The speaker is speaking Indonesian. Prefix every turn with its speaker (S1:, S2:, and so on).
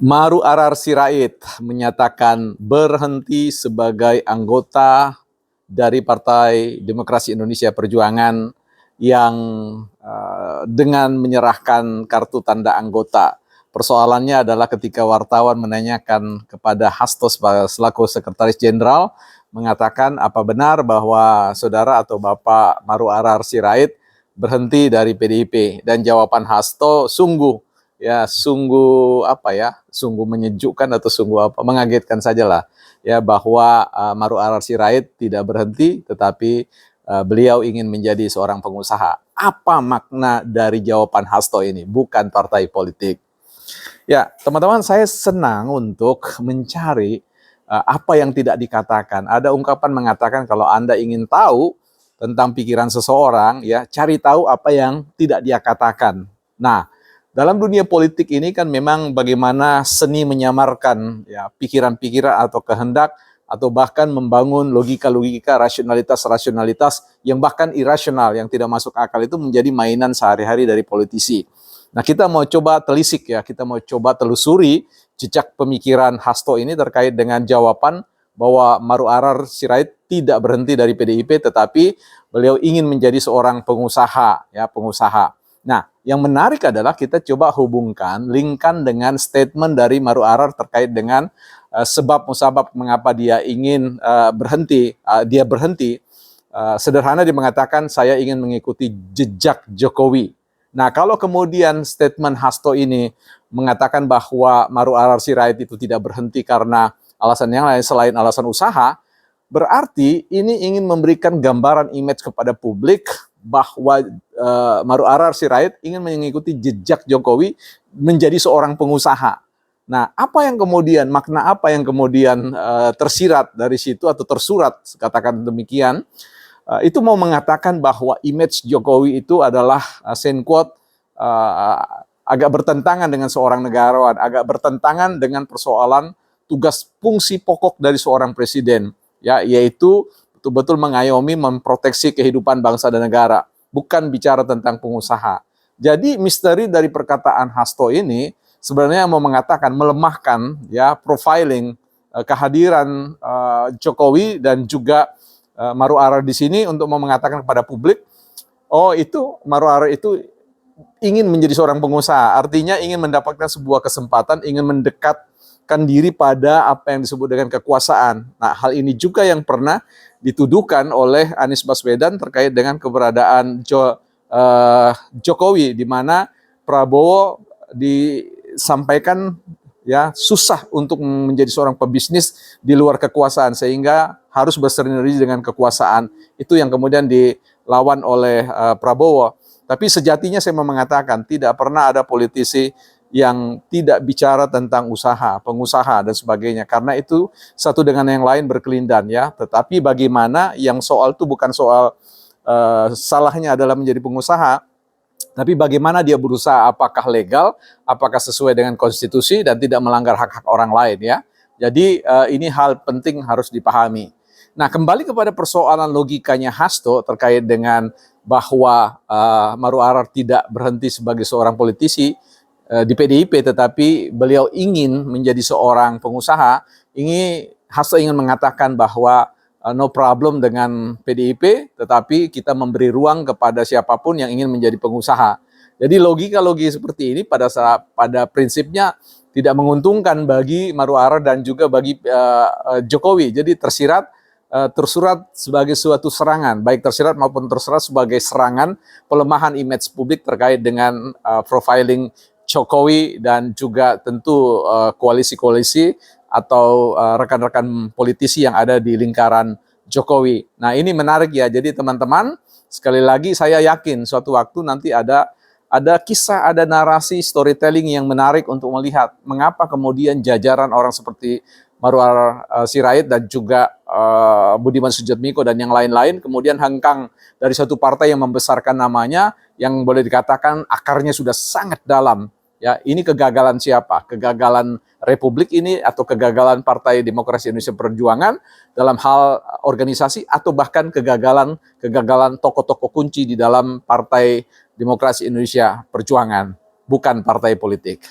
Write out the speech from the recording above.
S1: Maru Arar Sirait menyatakan berhenti sebagai anggota dari Partai Demokrasi Indonesia Perjuangan yang dengan menyerahkan kartu tanda anggota. Persoalannya adalah ketika wartawan menanyakan kepada Hasto selaku Sekretaris Jenderal, mengatakan apa benar bahwa saudara atau Bapak Maru Arar Sirait berhenti dari PDIP, dan jawaban Hasto sungguh sungguh menyejukkan atau sungguh mengagetkan sajalah ya, bahwa Maru Arar Sirait tidak berhenti, tetapi beliau ingin menjadi seorang pengusaha. Apa makna dari jawaban Hasto ini? Bukan partai politik. Ya, teman-teman, saya senang untuk mencari apa yang tidak dikatakan. Ada ungkapan mengatakan kalau Anda ingin tahu tentang pikiran seseorang, ya, cari tahu apa yang tidak dia katakan. Nah, dalam dunia politik ini kan memang bagaimana seni menyamarkan ya pikiran-pikiran atau kehendak, atau bahkan membangun logika-logika, rasionalitas-rasionalitas yang bahkan irasional, yang tidak masuk akal, itu menjadi mainan sehari-hari dari politisi. Nah, kita mau coba telisik ya, kita mau coba telusuri jejak pemikiran Hasto ini terkait dengan jawaban bahwa Maru Arar Sirait tidak berhenti dari PDIP, tetapi beliau ingin menjadi seorang pengusaha, ya, pengusaha. Nah, yang menarik adalah kita coba hubungkan, linkkan dengan statement dari Maru Arar terkait dengan sebab musabab mengapa dia ingin berhenti. Dia berhenti, sederhana dia mengatakan, saya ingin mengikuti jejak Jokowi. Nah, kalau kemudian statement Hasto ini mengatakan bahwa Maru Arar Sirait itu tidak berhenti karena alasan yang lain selain alasan usaha, berarti ini ingin memberikan gambaran image kepada publik bahwa Maru Arar Sirait ingin mengikuti jejak Jokowi menjadi seorang pengusaha. Nah, apa yang kemudian, makna apa yang kemudian tersirat dari situ atau tersurat, katakan demikian, itu mau mengatakan bahwa image Jokowi itu adalah quote, agak bertentangan dengan seorang negarawan, agak bertentangan dengan persoalan tugas fungsi pokok dari seorang presiden, ya, yaitu betul-betul mengayomi, memproteksi kehidupan bangsa dan negara, bukan bicara tentang pengusaha. Jadi misteri dari perkataan Hasto ini sebenarnya mau mengatakan, melemahkan ya profiling kehadiran Jokowi dan juga Maru Arar di sini untuk mau mengatakan kepada publik, oh, itu Maru Arar itu ingin menjadi seorang pengusaha, artinya ingin mendapatkan sebuah kesempatan, ingin mendekatkan diri pada apa yang disebut dengan kekuasaan. Nah, hal ini juga yang pernah dituduhkan oleh Anies Baswedan terkait dengan keberadaan Jokowi, di mana Prabowo disampaikan ya susah untuk menjadi seorang pebisnis di luar kekuasaan, sehingga harus bersinergi dengan kekuasaan. Itu yang kemudian dilawan oleh Prabowo. Tapi sejatinya saya mau mengatakan tidak pernah ada politisi yang tidak bicara tentang usaha, pengusaha dan sebagainya, karena itu satu dengan yang lain berkelindan ya. Tetapi bagaimana yang soal itu bukan soal salahnya adalah menjadi pengusaha, tapi bagaimana dia berusaha, apakah legal, apakah sesuai dengan konstitusi dan tidak melanggar hak-hak orang lain ya. Jadi ini hal penting harus dipahami. Nah, kembali kepada persoalan logikanya Hasto terkait dengan bahwa Maru Arar tidak berhenti sebagai seorang politisi di PDIP, tetapi beliau ingin menjadi seorang pengusaha. Ini Hasto ingin mengatakan bahwa no problem dengan PDIP, tetapi kita memberi ruang kepada siapapun yang ingin menjadi pengusaha. Jadi logika-logika seperti ini pada prinsipnya tidak menguntungkan bagi Maru Arar dan juga bagi Jokowi. Jadi tersurat sebagai suatu serangan, baik tersirat maupun tersurat sebagai serangan pelemahan image publik terkait dengan profiling Jokowi dan juga tentu koalisi-koalisi atau rekan-rekan politisi yang ada di lingkaran Jokowi. Nah, ini menarik ya. Jadi teman-teman, sekali lagi saya yakin suatu waktu nanti ada kisah, ada narasi storytelling yang menarik untuk melihat mengapa kemudian jajaran orang seperti Maru Arar Sirait dan juga Budiman Sujatmiko dan yang lain-lain kemudian hengkang dari satu partai yang membesarkan namanya, yang boleh dikatakan akarnya sudah sangat dalam. Ya, ini kegagalan siapa? Kegagalan Republik ini atau kegagalan Partai Demokrasi Indonesia Perjuangan dalam hal organisasi, atau bahkan kegagalan tokoh-tokoh kunci di dalam Partai Demokrasi Indonesia Perjuangan, bukan partai politik.